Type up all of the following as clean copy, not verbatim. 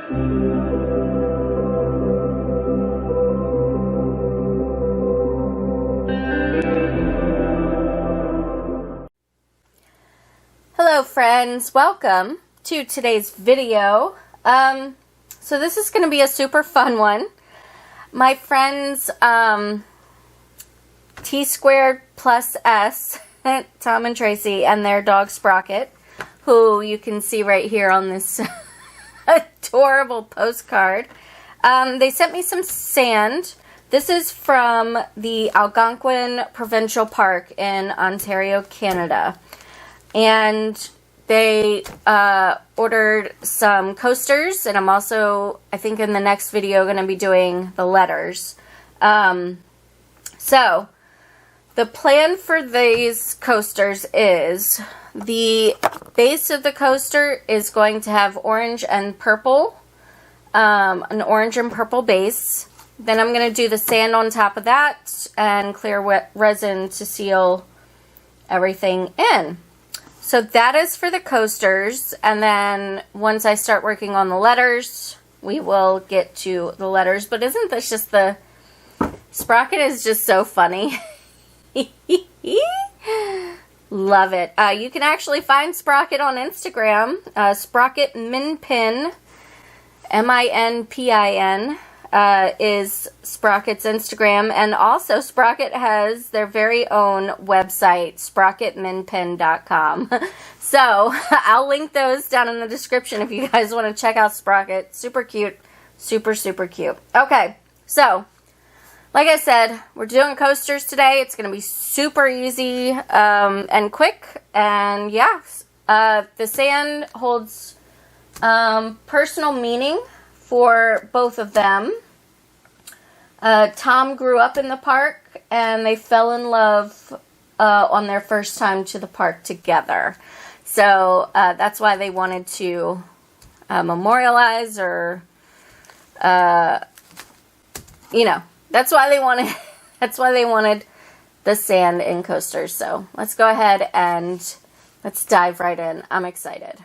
Hello friends, welcome to today's video. So this is going to be a super fun one. My friends T squared plus S, Tom and Tracy, and their dog Sprocket, who you can see right here on this adorable postcard. They sent me some sand. This is from the Algonquin Provincial Park in Ontario, Canada. And they ordered some coasters, and I'm also, I think in the next video, going to be doing the letters. So, the plan for these coasters is the base of the coaster is going to have orange and purple, an orange and purple base. Then I'm going to do the sand on top of that and clear wet resin to seal everything in. So that is for the coasters, and then once I start working on the letters, we will get to the letters. But isn't this just the... Sprocket is just so funny. Love it. You can actually find Sprocket on Instagram. JustCallMeMeghan, M-I-N-P-I-N, is Sprocket's Instagram. And also Sprocket has their very own website, SprocketMeghan.com. So I'll link those down in the description if you guys want to check out Sprocket. Super cute. Super, super cute. Okay, so like I said, we're doing coasters today. It's going to be super easy and quick. And yeah, the sand holds personal meaning for both of them. Tom grew up in the park, and they fell in love on their first time to the park together. So that's why they wanted to memorialize, or you know, that's why they wanted the sand in coasters. So let's go ahead and let's dive right in. I'm excited.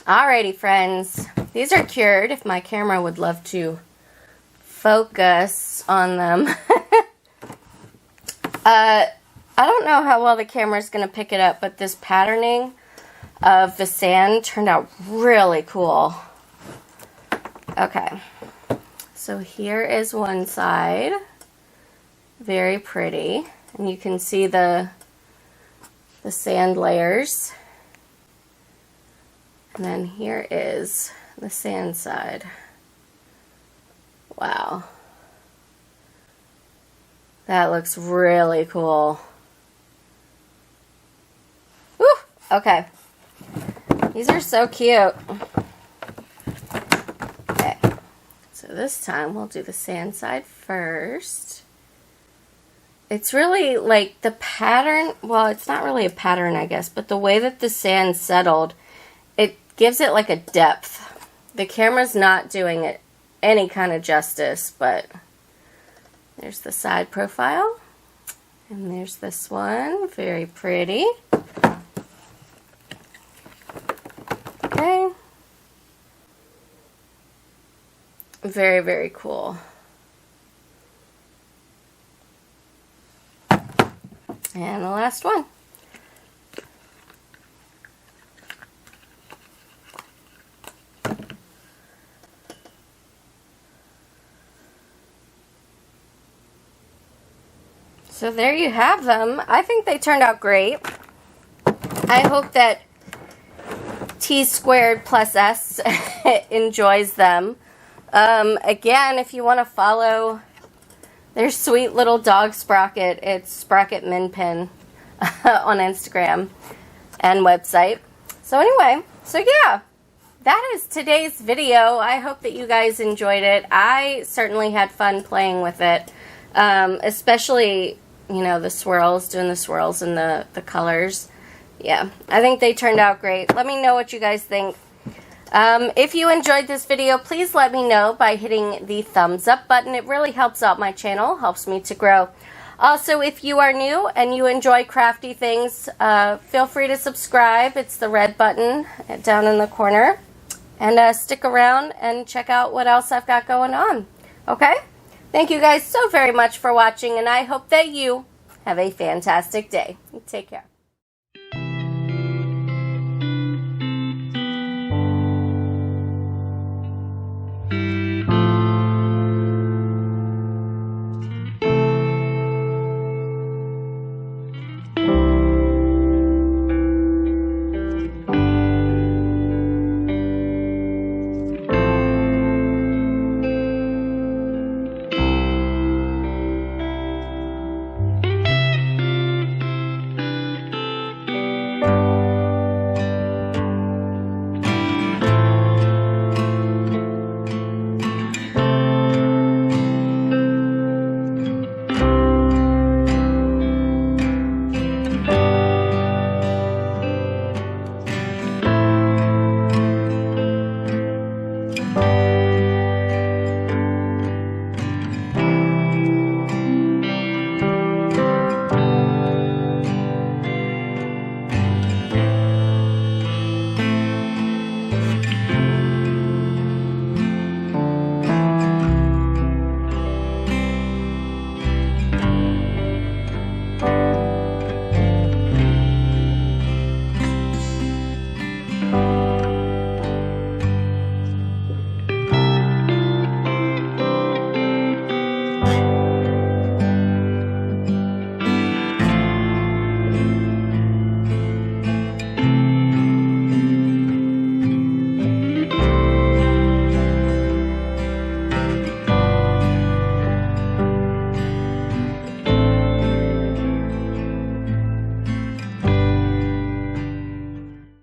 Alrighty, friends. These are cured. If my camera would love to focus on them. I don't know how well the camera is going to pick it up, but this patterning of the sand turned out really cool. Okay. So here is one side. Very pretty. And you can see the sand layers. And then here is the sand side. Wow. That looks really cool. Woo! Okay. These are so cute. Okay. So this time we'll do the sand side first. It's really like the pattern, well, it's not really a pattern, I guess, but the way that the sand settled, it gives it like a depth. The camera's not doing it any kind of justice, but there's the side profile. And there's this one, very pretty. Okay. Very, very cool. And the last one. So there you have them. I think they turned out great. I hope that T squared plus S enjoys them. Again, if you want to follow their sweet little dog Sprocket, it's JustCallMeMeghan on Instagram and website. So anyway, so yeah, that is today's video. I hope that you guys enjoyed it. I certainly had fun playing with it, especially, you know, the swirls, doing the swirls and the colors. Yeah, I think they turned out great. Let me know what you guys think. If you enjoyed this video, please let me know by hitting the thumbs up button. It really helps out my channel, helps me to grow. Also, if you are new and you enjoy crafty things, feel free to subscribe. It's the red button down in the corner. And stick around and check out what else I've got going on. Okay? Thank you guys so very much for watching, and I hope that you have a fantastic day. Take care.